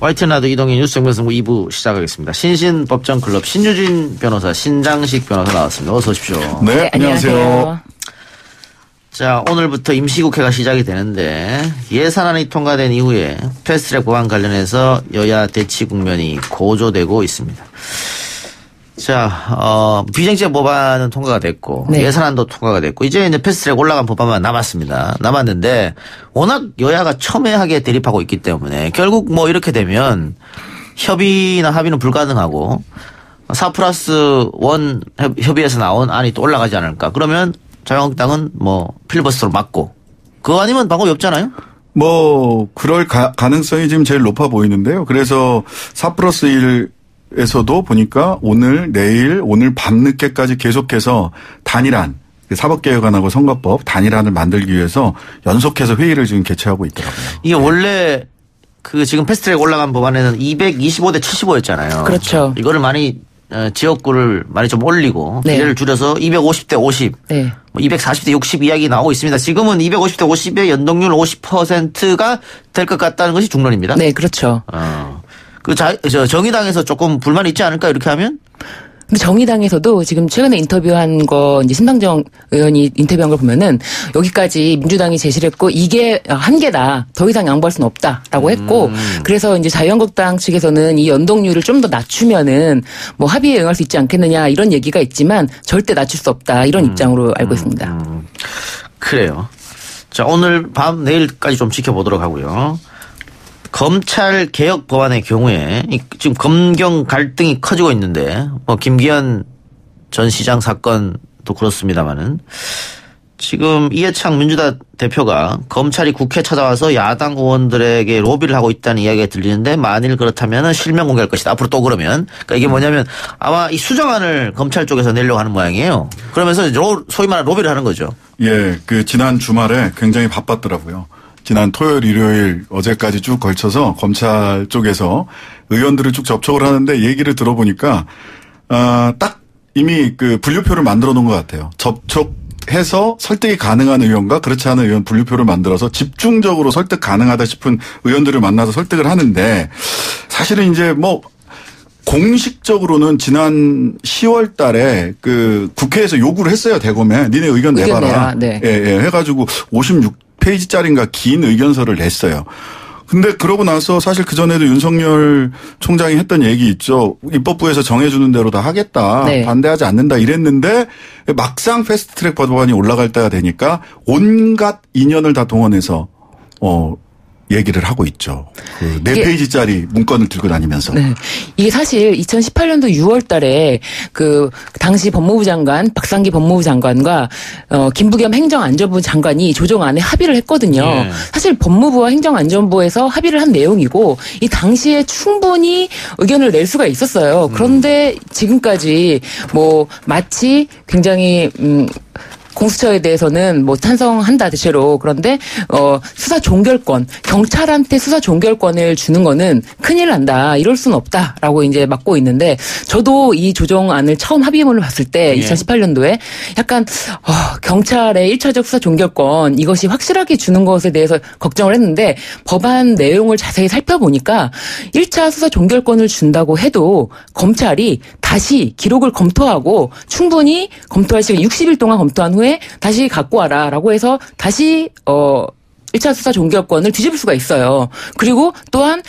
YTN 라디오 이동희 뉴스 정면승부 2부 시작하겠습니다. 신신법정클럽 신유진 변호사, 신장식 변호사 나왔습니다. 어서 오십시오. 네, 안녕하세요. 자, 오늘부터 임시국회가 시작이 되는데 예산안이 통과된 이후에 패스트트랙 법안 관련해서 여야 대치 국면이 고조되고 있습니다. 자, 비정책 법안은 통과가 됐고 네. 예산안도 통과가 됐고 이제 패스트트랙 올라간 법안만 남았습니다. 남았는데 워낙 여야가 첨예하게 대립하고 있기 때문에 결국 뭐 이렇게 되면 협의나 합의는 불가능하고 4+1 협의에서 나온 안이 또 올라가지 않을까. 그러면 자유한국당은 뭐 필리버스터로 막고 그거 아니면 방법이 없잖아요. 뭐 그럴 가능성이 지금 제일 높아 보이는데요. 그래서 4+1 에서도 보니까 오늘, 내일, 오늘 밤늦게까지 계속해서 단일안, 사법개혁안하고 선거법 단일안을 만들기 위해서 연속해서 회의를 지금 개최하고 있더라고요. 이게 원래 그 지금 패스트트랙 올라간 법안에는 225대 75였잖아요. 그렇죠. 이거를 많이 지역구를 많이 좀 올리고 네. 비례를 줄여서 250대 50, 네. 240대 60 이야기 나오고 있습니다. 지금은 250대 50의 연동률 50%가 될 것 같다는 것이 중론입니다. 네, 그렇죠. 정의당에서 조금 불만이 있지 않을까 이렇게 하면? 근데 정의당에서도 지금 최근에 인터뷰한 거 이제 신당정 의원이 인터뷰한 걸 보면은 여기까지 민주당이 제시를 했고 이게 한계다. 더 이상 양보할 수는 없다라고 했고 그래서 이제 자유한국당 측에서는 이 연동률을 좀 더 낮추면은 뭐 합의에 응할 수 있지 않겠느냐 이런 얘기가 있지만 절대 낮출 수 없다 이런 입장으로 알고 있습니다. 그래요. 자, 오늘 밤 내일까지 좀 지켜보도록 하고요. 검찰 개혁 법안의 경우에 지금 검경 갈등이 커지고 있는데 뭐 김기현 전 시장 사건도 그렇습니다만은 지금 이해창 민주당 대표가 검찰이 국회 찾아와서 야당 의원들에게 로비를 하고 있다는 이야기가 들리는데 만일 그렇다면 실명 공개할 것이다. 앞으로 또 그러면 그러니까 이게 뭐냐면 아마 이 수정안을 검찰 쪽에서 내려고 하는 모양이에요. 그러면서 소위 말하는 로비를 하는 거죠. 예, 그 지난 주말에 굉장히 바빴더라고요. 지난 토요일, 일요일, 어제까지 쭉 걸쳐서 검찰 쪽에서 의원들을 쭉 접촉을 하는데 얘기를 들어보니까, 딱 이미 그 분류표를 만들어 놓은 것 같아요. 접촉해서 설득이 가능한 의원과 그렇지 않은 의원 분류표를 만들어서 집중적으로 설득 가능하다 싶은 의원들을 만나서 설득을 하는데 사실은 이제 뭐 공식적으로는 지난 10월 달에 그 국회에서 요구를 했어요. 대검에. 니네 의견 내봐라. 네. 예, 해가지고 56페이지짜리인가 긴 의견서를 냈어요. 근데 그러고 나서 사실 그전에도 윤석열 총장이 했던 얘기 있죠. 입법부에서 정해주는 대로 다 하겠다. 네. 반대하지 않는다 이랬는데 막상 패스트트랙 법안이 올라갈 때가 되니까 온갖 인연을 다 동원해서 얘기를 하고 있죠. 그 4페이지짜리 문건을 들고 다니면서. 네. 이게 사실 2018년도 6월 달에 그 당시 법무부 장관, 박상기 법무부 장관과 김부겸 행정안전부 장관이 조정안에 합의를 했거든요. 네. 사실 법무부와 행정안전부에서 합의를 한 내용이고 이 당시에 충분히 의견을 낼 수가 있었어요. 그런데 지금까지 뭐 마치 굉장히 공수처에 대해서는 뭐 찬성한다 대체로. 그런데 수사 종결권, 경찰한테 수사 종결권을 주는 거는 큰일 난다. 이럴 수는 없다라고 이제 막고 있는데 저도 이 조정안을 처음 합의문을 봤을 때 2018년도에 약간 경찰의 1차적 수사 종결권 이것이 확실하게 주는 것에 대해서 걱정을 했는데 법안 내용을 자세히 살펴보니까 1차 수사 종결권을 준다고 해도 검찰이 다시 기록을 검토하고 충분히 검토할 시간 60일 동안 검토한 후에 다시 갖고 와라라고 해서 다시 1차 수사 종결권을 뒤집을 수가 있어요. 그리고 또한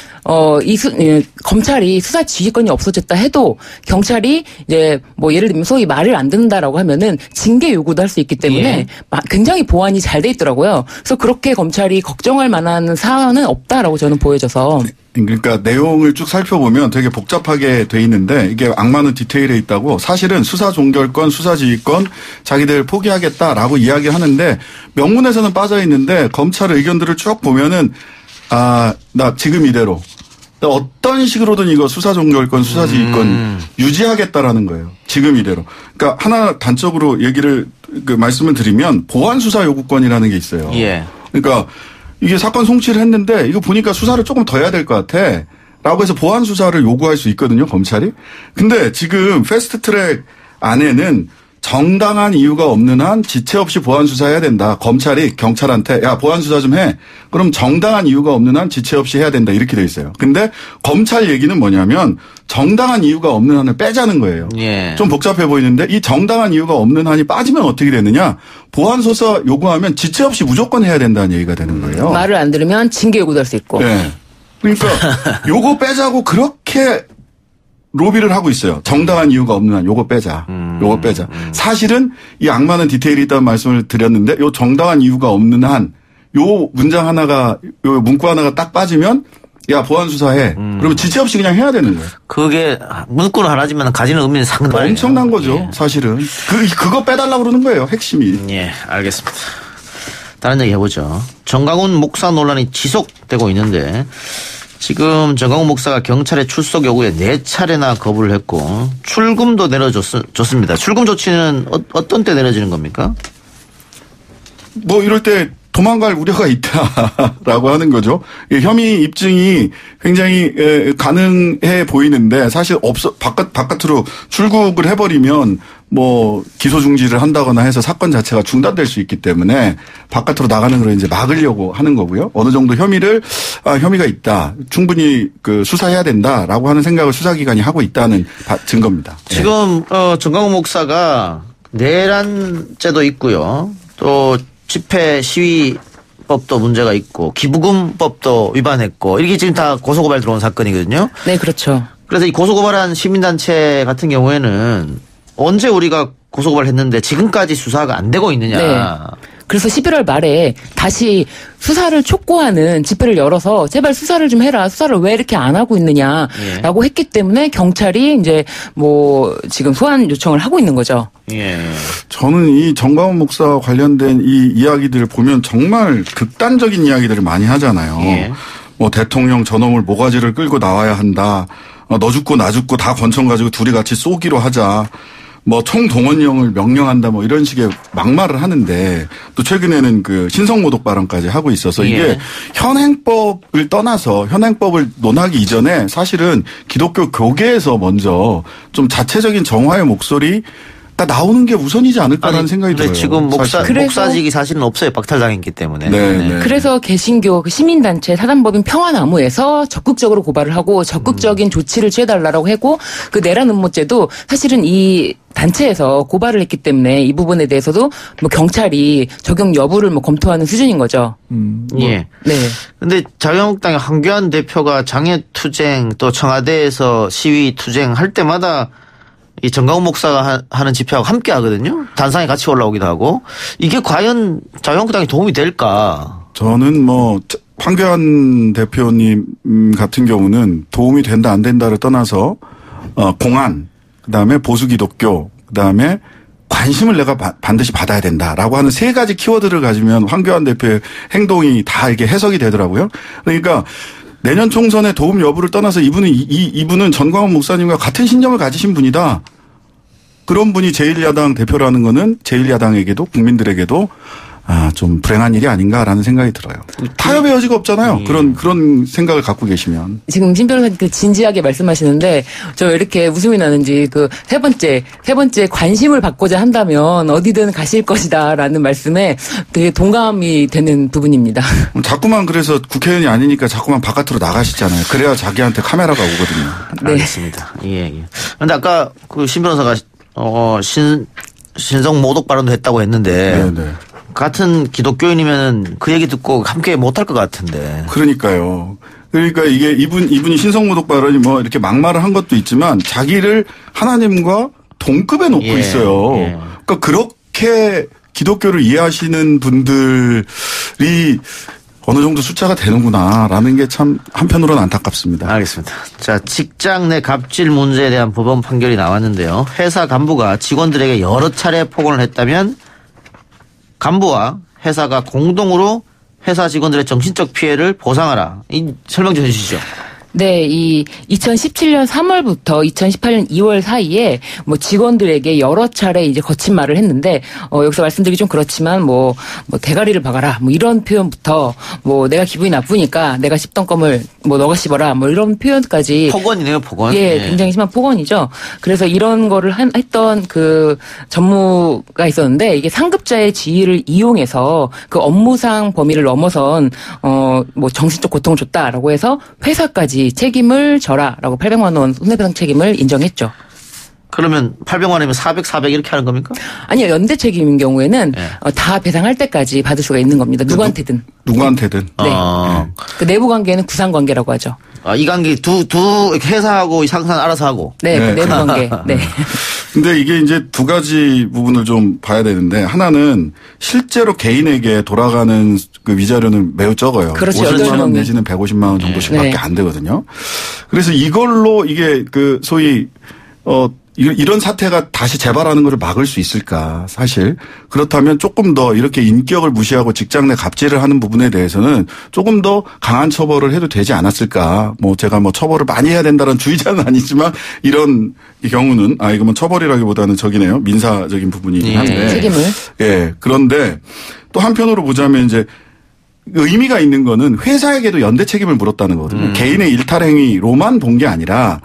검찰이 수사 지휘권이 없어졌다 해도 경찰이 이제 뭐 예를 들면 소위 말을 안 듣는다라고 하면은 징계 요구도 할 수 있기 때문에 굉장히 보완이 잘 돼 있더라고요. 그래서 그렇게 검찰이 걱정할 만한 사안은 없다라고 저는 보여져서. 그러니까 내용을 쭉 살펴보면 되게 복잡하게 돼 있는데 이게 악마는 디테일에 있다고 사실은 수사 종결권, 수사 지휘권 자기들 포기하겠다라고 이야기하는데 명문에서는 빠져 있는데 검찰 의견들을 쭉 보면은 나 지금 이대로 어떤 식으로든 이거 수사 종결권, 수사 지휘권 유지하겠다라는 거예요. 지금 이대로. 그러니까 하나 단적으로 말씀을 드리면 보안 수사 요구권이라는 게 있어요. 예. 그러니까 이게 사건 송치를 했는데 이거 보니까 수사를 조금 더 해야 될 것 같아. 라고 해서 보안 수사를 요구할 수 있거든요, 검찰이. 근데 지금 패스트트랙 안에는 정당한 이유가 없는 한 지체 없이 보안 수사해야 된다. 검찰이 경찰한테 야 보안 수사 좀 해. 그럼 정당한 이유가 없는 한 지체 없이 해야 된다. 이렇게 돼 있어요. 근데 검찰 얘기는 뭐냐면 정당한 이유가 없는 한을 빼자는 거예요. 예. 좀 복잡해 보이는데 이 정당한 이유가 없는 한이 빠지면 어떻게 되느냐. 보안 수사 요구하면 지체 없이 무조건 해야 된다는 얘기가 되는 거예요. 말을 안 들으면 징계 요구될 수 있고. 네. 그러니까 요거 빼자고 그렇게 로비를 하고 있어요. 정당한 이유가 없는 한 요거 빼자. 요거 빼자. 사실은 이 악마는 디테일이 있다는 말씀을 드렸는데 요 정당한 이유가 없는 한 요 문장 하나가 요 문구 하나가 딱 빠지면 야 보안 수사해. 그러면 지체 없이 그냥 해야 되는 거예요. 그게 문구는 하나지만 가지는 의미는 상당히 엄청난 거죠. 예. 사실은. 그거 빼달라고 그러는 거예요. 핵심이. 예, 알겠습니다. 다른 얘기 해보죠. 정강훈 목사 논란이 지속되고 있는데 지금 정강훈 목사가 경찰의 출석 요구에 4차례나 거부를 했고 출금도 내려줬습니다. 출금 조치는 어떤 때 내려지는 겁니까? 뭐 이럴 때 도망갈 우려가 있다라고 하는 거죠. 혐의 입증이 굉장히 가능해 보이는데 사실 바깥으로 출국을 해버리면 뭐 기소 중지를 한다거나 해서 사건 자체가 중단될 수 있기 때문에 바깥으로 나가는 걸 이제 막으려고 하는 거고요. 어느 정도 혐의가 있다. 충분히 수사해야 된다라고 하는 생각을 수사기관이 하고 있다는 증거입니다. 지금 정강훈 목사가 내란죄도 있고요. 또 집회 시위법도 문제가 있고 기부금법도 위반했고 이게 지금 다 고소고발 들어온 사건이거든요. 네, 그렇죠. 그래서 이 고소고발한 시민단체 같은 경우에는 언제 우리가 고소고발을 했는데 지금까지 수사가 안 되고 있느냐. 네. 그래서 11월 말에 다시 수사를 촉구하는 집회를 열어서 제발 수사를 좀 해라. 수사를 왜 이렇게 안 하고 있느냐라고 예. 했기 때문에 경찰이 이제 뭐 지금 소환 요청을 하고 있는 거죠. 예. 저는 이 정강훈 목사 관련된 이 이야기들을 보면 정말 극단적인 이야기들을 많이 하잖아요. 예. 뭐 대통령 저놈을 모가지를 끌고 나와야 한다. 너 죽고 나 죽고 다 권총 가지고 둘이 같이 쏘기로 하자. 뭐 총동원령을 명령한다 뭐 이런 식의 막말을 하는데 또 최근에는 신성모독 발언까지 하고 있어서 이게 예. 현행법을 떠나서 현행법을 논하기 이전에 사실은 기독교 교계에서 먼저 좀 자체적인 정화의 목소리가 나오는 게 우선이지 않을까라는 생각이 들어요. 지금 사실. 목사직이 사실은 없어요. 박탈당했기 때문에. 네. 그래서 개신교 시민단체 사단법인 평화나무에서 적극적으로 고발을 하고 적극적인 조치를 취해달라고 하고 그 내란 음모죄도 사실은 이 단체에서 고발을 했기 때문에 이 부분에 대해서도 뭐 경찰이 적용 여부를 뭐 검토하는 수준인 거죠. 예. 네. 근데 자유한국당의 황교안 대표가 장애투쟁 또 청와대에서 시위 투쟁할 때마다 이 정강훈 목사가 하는 집회하고 함께 하거든요. 단상에 같이 올라오기도 하고. 이게 과연 자유한국당에 도움이 될까? 저는 뭐 황교안 대표님 같은 경우는 도움이 된다 안 된다를 떠나서 공안 그다음에 보수 기독교 그다음에 관심을 내가 반드시 받아야 된다라고 하는 3가지 키워드를 가지면 황교안 대표의 행동이 다 이게 해석이 되더라고요. 그러니까 내년 총선의 도움 여부를 떠나서 이분은 정강훈 목사님과 같은 신념을 가지신 분이다. 그런 분이 제1야당 대표라는 거는 제1야당에게도 국민들에게도 좀 불행한 일이 아닌가라는 생각이 들어요. 타협의 여지가 없잖아요. 그런 생각을 갖고 계시면. 지금 신 변호사님 진지하게 말씀하시는데 저 왜 이렇게 웃음이 나는지 세 번째 관심을 받고자 한다면 어디든 가실 것이다라는 말씀에 되게 동감이 되는 부분입니다. 자꾸만 그래서 국회의원이 아니니까 자꾸만 바깥으로 나가시잖아요. 그래야 자기한테 카메라가 오거든요. 네. 알겠습니다. 예. 근데 아까 신 변호사가 신성 모독 발언도 했다고 했는데 네. 같은 기독교인이면 그 얘기 듣고 함께 못할 것 같은데. 그러니까요. 그러니까 이게 이분이 신성모독 발언이 뭐 이렇게 막말을 한 것도 있지만 자기를 하나님과 동급에 놓고 있어요. 예. 그러니까 그렇게 기독교를 이해하시는 분들이 어느 정도 숫자가 되는구나라는 게 참 한편으로는 안타깝습니다. 알겠습니다. 자, 직장 내 갑질 문제에 대한 법원 판결이 나왔는데요. 회사 간부가 직원들에게 여러 차례 폭언을 했다면 간부와 회사가 공동으로 회사 직원들의 정신적 피해를 보상하라. 이 설명 좀 해주시죠. 네, 이 2017년 3월부터 2018년 2월 사이에 뭐 직원들에게 여러 차례 이제 거친 말을 했는데 여기서 말씀드리기 좀 그렇지만 뭐 대가리를 박아라 뭐 이런 표현부터 뭐 내가 기분이 나쁘니까 내가 씹던 껌을 뭐 너가 씹어라 뭐 이런 표현까지 폭언이네요, 폭언. 예, 굉장히 심한 폭언이죠. 그래서 이런 거를 했던 그 전무가 있었는데 이게 상급자의 지위를 이용해서 그 업무상 범위를 넘어선 뭐 정신적 고통을 줬다라고 해서 회사까지 책임을 져라라고 800만 원 손해배상 책임을 인정했죠. 그러면 800만 원이면 400 이렇게 하는 겁니까? 아니요. 연대 책임인 경우에는 다 배상할 때까지 받을 수가 있는 겁니다. 누구한테든. 누구한테든. 네. 그 내부 관계는 구상 관계라고 하죠. 이 관계 두 회사하고 상사는 알아서 하고. 네. 그 내부 관계. 네. 근데 이게 이제 두 가지 부분을 좀 봐야 되는데 하나는 실제로 개인에게 돌아가는 그 위자료는 매우 적어요. 그렇죠. 50만 원 내지는 150만 원 정도씩밖에 네. 안 되거든요. 그래서 이걸로 이게 그 소위 이런 사태가 다시 재발하는 것을 막을 수 있을까 사실 그렇다면 조금 더 이렇게 인격을 무시하고 직장 내 갑질을 하는 부분에 대해서는 조금 더 강한 처벌을 해도 되지 않았을까. 뭐 제가 뭐 처벌을 많이 해야 된다는 주의자는 아니지만 이런 경우는 이거 뭐 처벌이라기보다는 저기네요. 민사적인 부분이긴 한데. 책임을. 예. 그런데 또 한편으로 보자면 이제 의미가 있는 거는 회사에게도 연대 책임을 물었다는 거거든요. 개인의 일탈 행위로만 본 게 아니라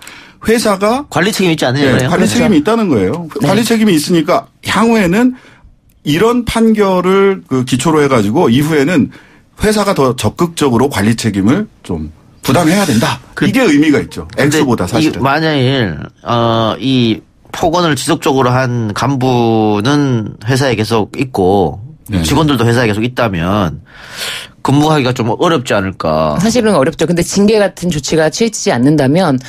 회사가 관리 책임 있지 않느냐. 네, 관리 책임이 있다는 거예요. 네. 관리 책임이 있으니까 향후에는 이런 판결을 그 기초로 해가지고 이후에는 회사가 더 적극적으로 관리 책임을 좀 부담해야 된다. 이게 의미가 있죠. X보다 사실은. 만약에 이 폭언을 지속적으로 한 간부는 회사에 계속 있고 네. 직원들도 회사에 계속 있다면 근무하기가 좀 어렵지 않을까. 사실은 어렵죠. 근데 징계 같은 조치가 취해지지 않는다면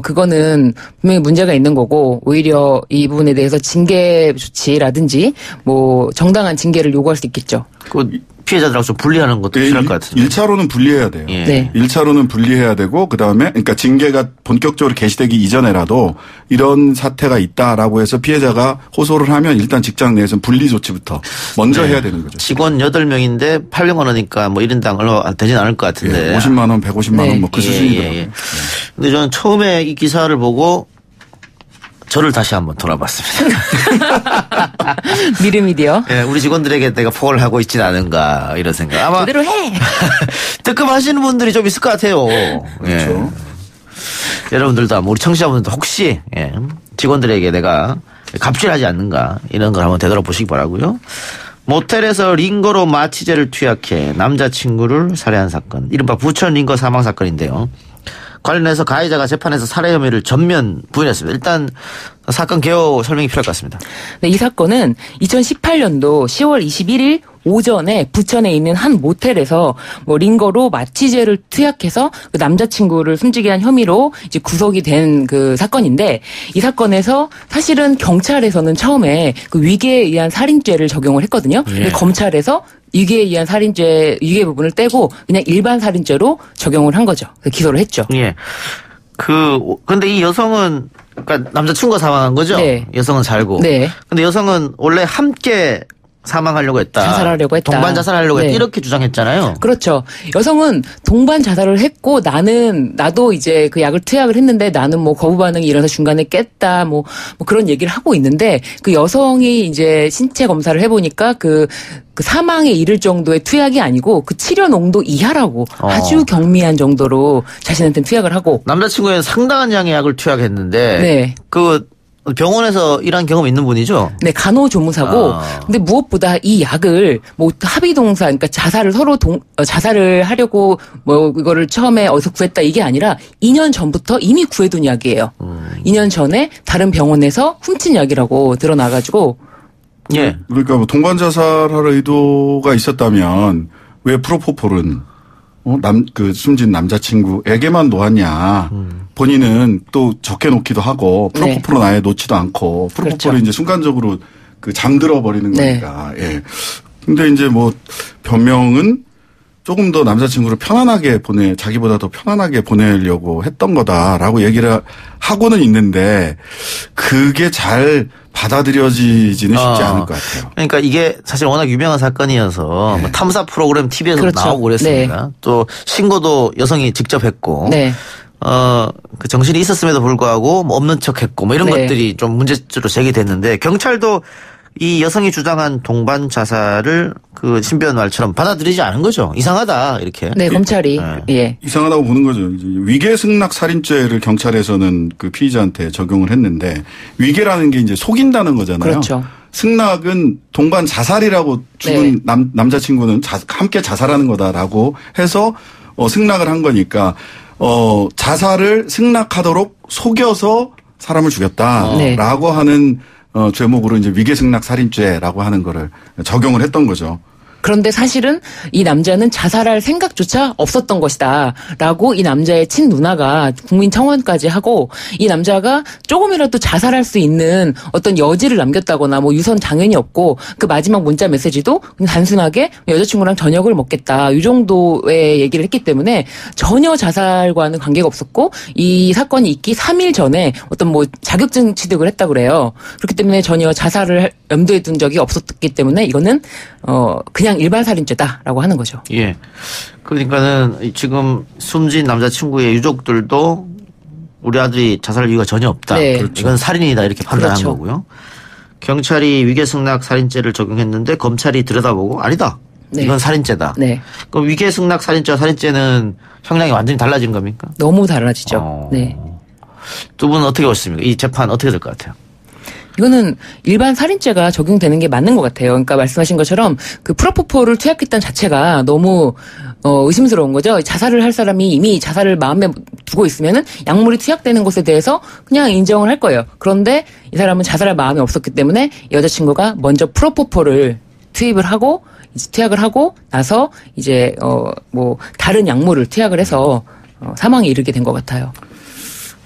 그거는 분명히 문제가 있는 거고 오히려 이 부분에 대해서 징계 조치라든지 뭐 정당한 징계를 요구할 수 있겠죠. 그 피해자들하고 좀 분리하는 것도 필요할 것 같은데. 1차로는 분리해야 돼요. 예. 네. 1차로는 분리해야 되고 그다음에 그러니까 징계가 본격적으로 개시되기 이전에라도 이런 사태가 있다라고 해서 피해자가 호소를 하면 일단 직장 내에서는 분리 조치부터 먼저 해야 되는 거죠. 직원 8명인데 800만 원이니까 뭐 1인당 얼마 되진 않을 것 같은데. 50만 원, 150만 원 뭐 그 수준이더라고요. 근데 저는 처음에 이 기사를 보고 저를 다시 한번 돌아봤습니다. 미르미디어. 예, 우리 직원들에게 내가 폭언을 하고 있지는 않은가 이런 생각. 아마 제대로 해. 뜨끔하시는 분들이 좀 있을 것 같아요. 그렇죠. 예. 여러분들도 우리 청취자분들도 혹시 직원들에게 내가 갑질하지 않는가 이런 걸 한번 되돌아보시기 바라고요. 모텔에서 링거로 마취제를 투약해 남자친구를 살해한 사건. 이른바 부천 링거 사망 사건인데요. 관련해서 가해자가 재판에서 살해 혐의를 전면 부인했습니다. 일단 사건 개요 설명이 필요할 것 같습니다. 네, 이 사건은 2018년도 10월 21일 오전에 부천에 있는 한 모텔에서 뭐 링거로 마취제를 투약해서 그 남자친구를 숨지게 한 혐의로 이제 구속이 된 그 사건인데 이 사건에서 사실은 경찰에서는 처음에 그 위계에 의한 살인죄를 적용을 했거든요. 예. 근데 검찰에서 위계에 의한 살인죄 위계 부분을 떼고 그냥 일반 살인죄로 적용을 한 거죠. 그래서 기소를 했죠. 예. 근데 이 여성은 그러니까 남자친구가 사망한 거죠? 네. 여성은 살고. 네. 근데 여성은 원래 함께 사망하려고 했다. 자살하려고 했다. 동반 자살하려고 했다. 네. 이렇게 주장했잖아요. 그렇죠. 여성은 동반 자살을 했고 나도 이제 그 약을 투약을 했는데 나는 뭐 거부 반응이 일어나서 중간에 깼다 뭐 그런 얘기를 하고 있는데 그 여성이 이제 신체 검사를 해보니까 그 사망에 이를 정도의 투약이 아니고 그 치료 농도 이하라고 아주 경미한 정도로 자신한테 투약을 하고 남자친구는 상당한 양의 약을 투약했는데 네. 그 병원에서 일한 경험 있는 분이죠? 네, 간호조무사고. 근데 무엇보다 이 약을 뭐 합의동사, 그러니까 자살을 자살을 하려고 뭐 이거를 처음에 어디서 구했다 이게 아니라 2년 전부터 이미 구해둔 약이에요. 2년 전에 다른 병원에서 훔친 약이라고 드러나가지고. 예. 그러니까 뭐 동반 자살할 의도가 있었다면 왜 프로포폴은 숨진 남자친구에게만 놓았냐. 본인은 또 적해놓기도 하고 프로포폴은 아예 놓지도 않고 프로포폴이 그렇죠. 이제 순간적으로 그 잠들어 버리는 거니까. 네. 예. 근데 이제 뭐 변명은 조금 더 남자친구를 편안하게 자기보다 더 편안하게 보내려고 했던 거다라고 얘기를 하고는 있는데 그게 잘 받아들여지지는 쉽지 않을 것 같아요. 그러니까 이게 사실 워낙 유명한 사건이어서 네. 뭐 탐사 프로그램 TV에서 그렇죠. 나오고 그랬습니다. 네. 또 신고도 여성이 직접 했고. 네. 그 정신이 있었음에도 불구하고 뭐 없는 척했고 뭐 이런 네. 것들이 좀 문제로 제기됐는데 경찰도 이 여성이 주장한 동반 자살을 그 신변 말처럼 받아들이지 않은 거죠. 이상하다 이렇게. 네, 검찰이. 예. 이상하다고 보는 거죠. 이제 위계승낙 살인죄를 경찰에서는 그 피의자한테 적용을 했는데 위계라는 게 이제 속인다는 거잖아요. 그렇죠. 승낙은 동반 자살이라고 죽은 네. 남자친구는 함께 자살하는 거다라고 해서 승낙을 한 거니까 자살을 승낙하도록 속여서 사람을 죽였다라고 네. 하는 죄목으로 이제 위계승낙 살인죄라고 하는 거를 적용을 했던 거죠. 그런데 사실은 이 남자는 자살할 생각조차 없었던 것이다 라고 이 남자의 친누나가 국민청원까지 하고 이 남자가 조금이라도 자살할 수 있는 어떤 여지를 남겼다거나 뭐 유선 당연히 없고 그 마지막 문자 메시지도 그냥 단순하게 여자친구랑 저녁을 먹겠다 이 정도의 얘기를 했기 때문에 전혀 자살과는 관계가 없었고 이 사건이 있기 3일 전에 어떤 뭐 자격증 취득을 했다고 그래요. 그렇기 때문에 전혀 자살을 염두에 둔 적이 없었기 때문에 이거는 그냥 일반 살인죄다라고 하는 거죠. 예. 그러니까는 지금 숨진 남자친구의 유족들도 우리 아들이 자살 이유가 전혀 없다. 네. 그렇죠. 이건 살인이다 이렇게 판단한 그렇죠. 거고요. 경찰이 위계승낙 살인죄를 적용했는데 검찰이 들여다보고 아니다. 네. 이건 살인죄다. 네. 그럼 위계승낙 살인죄와 살인죄는 형량이 완전히 달라진 겁니까? 너무 달라지죠. 네. 두 분은 어떻게 보십니까? 이 재판 어떻게 될 것 같아요? 이거는 일반 살인죄가 적용되는 게 맞는 것 같아요. 그러니까 말씀하신 것처럼 그 프로포폴을 투약했다는 자체가 너무 의심스러운 거죠. 자살을 할 사람이 이미 자살을 마음에 두고 있으면은 약물이 투약되는 것에 대해서 그냥 인정을 할 거예요. 그런데 이 사람은 자살할 마음이 없었기 때문에 여자친구가 먼저 프로포폴을 투입을 하고 이제 투약을 하고 나서 이제 뭐 다른 약물을 투약을 해서 사망에 이르게 된 것 같아요.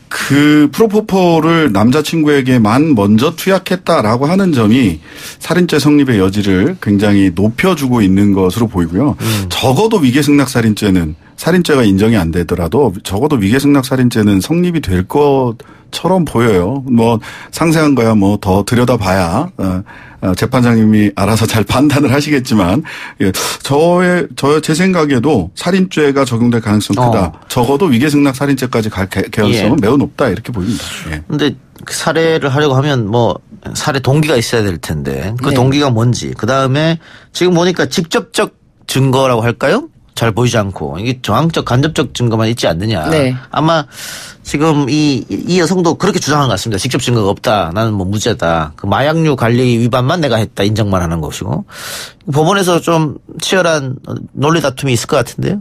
그 프로포폴을 남자친구에게만 먼저 투약했다라고 하는 점이 살인죄 성립의 여지를 굉장히 높여주고 있는 것으로 보이고요. 적어도 위계승낙 살인죄는 살인죄가 인정이 안 되더라도 적어도 위계승낙 살인죄는 성립이 될 것처럼 보여요. 뭐 상세한 거야 뭐 더 들여다봐야 재판장님이 알아서 잘 판단을 하시겠지만 예, 제 생각에도 살인죄가 적용될 가능성이 크다. 적어도 위계승낙 살인죄까지 갈 개연성은 매우 높다 이렇게 보입니다. 그런데 예. 살해를 하려고 하면 뭐 살해 동기가 있어야 될 텐데 그 동기가 뭔지 그다음에 지금 보니까 직접적 증거라고 할까요? 잘 보이지 않고 이게 정황적 간접적 증거만 있지 않느냐. 네. 아마 지금 이 여성도 그렇게 주장하는 것 같습니다. 직접 증거가 없다. 나는 뭐 무죄다. 그 마약류 관리 위반만 내가 했다. 인정만 하는 것이고. 법원에서 좀 치열한 논리 다툼이 있을 것 같은데요.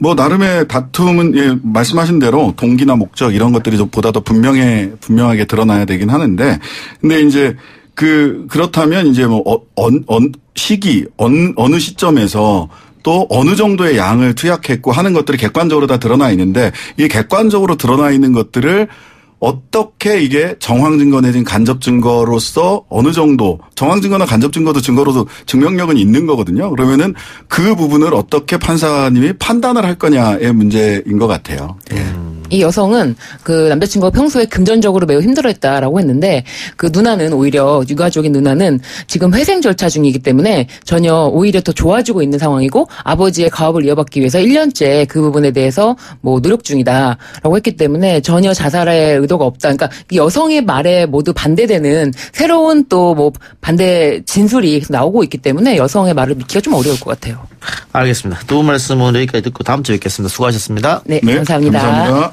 뭐 나름의 다툼은 예, 말씀하신 대로 동기나 목적 이런 것들이 보다 더 분명하게 드러나야 되긴 하는데 근데 이제 그렇다면 이제 뭐 시기 어느 시점에서 또 어느 정도의 양을 투약했고 하는 것들이 객관적으로 다 드러나 있는데 이 객관적으로 드러나 있는 것들을 어떻게 이게 정황증거 내지는 간접증거로서 어느 정도 정황증거나 간접증거도 증거로도 증명력은 있는 거거든요. 그러면은 그 부분을 어떻게 판사님이 판단을 할 거냐의 문제인 것 같아요. 이 여성은 그 남자친구가 평소에 금전적으로 매우 힘들어했다라고 했는데 그 누나는 오히려 유가족인 누나는 지금 회생 절차 중이기 때문에 전혀 오히려 더 좋아지고 있는 상황이고 아버지의 가업을 이어받기 위해서 1년째 그 부분에 대해서 뭐 노력 중이다라고 했기 때문에 전혀 자살의 의도가 없다. 그러니까 여성의 말에 모두 반대되는 새로운 또 뭐 반대 진술이 나오고 있기 때문에 여성의 말을 믿기가 좀 어려울 것 같아요. 알겠습니다. 두 분 말씀은 여기까지 듣고 다음 주에 뵙겠습니다. 수고하셨습니다. 네, 감사합니다. 감사합니다.